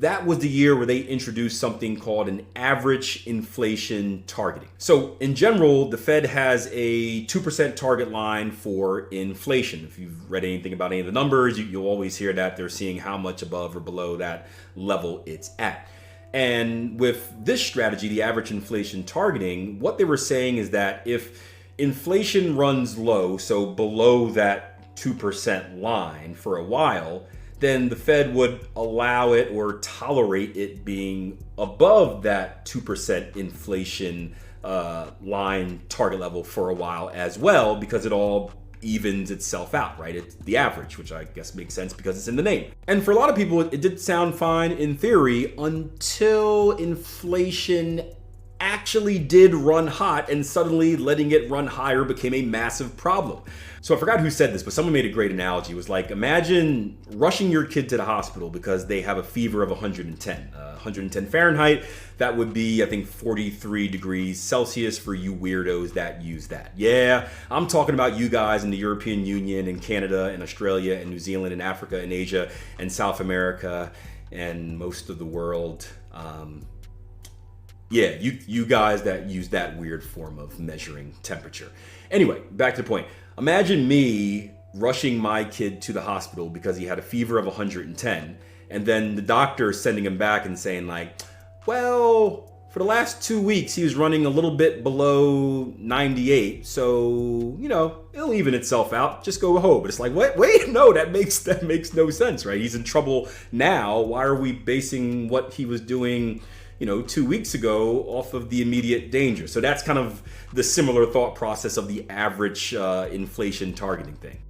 that was the year where they introduced something called an average inflation targeting. So in general, the Fed has a 2% target line for inflation. If you've read anything about any of the numbers, you'll always hear that they're seeing how much above or below that level it's at. And with this strategy, the average inflation targeting, what they were saying is that if inflation runs low, so below that 2% line for a while, then the Fed would allow it or tolerate it being above that 2% inflation line target level for a while as well, because it all evens itself out, right? It's the average, which I guess makes sense because it's in the name. And for a lot of people, it did sound fine in theory until inflation actually did run hot, and suddenly letting it run higher became a massive problem. So I forgot who said this, but someone made a great analogy. It was like, imagine rushing your kid to the hospital because they have a fever of 110. 110 Fahrenheit, that would be, I think, 43 degrees Celsius for you weirdos that use that. Yeah, I'm talking about you guys in the European Union and Canada and Australia and New Zealand and Africa and Asia and South America and most of the world. Yeah, you guys that use that weird form of measuring temperature. Anyway, back to the point. Imagine me rushing my kid to the hospital because he had a fever of 110, and then the doctor sending him back and saying like, well, for the last 2 weeks, he was running a little bit below 98. So, it'll even itself out. Just go home. But it's like, what? Wait, no, that makes no sense, right? He's in trouble now. Why are we basing what he was doing 2 weeks ago off of the immediate danger? So that's kind of the similar thought process of the average inflation targeting thing.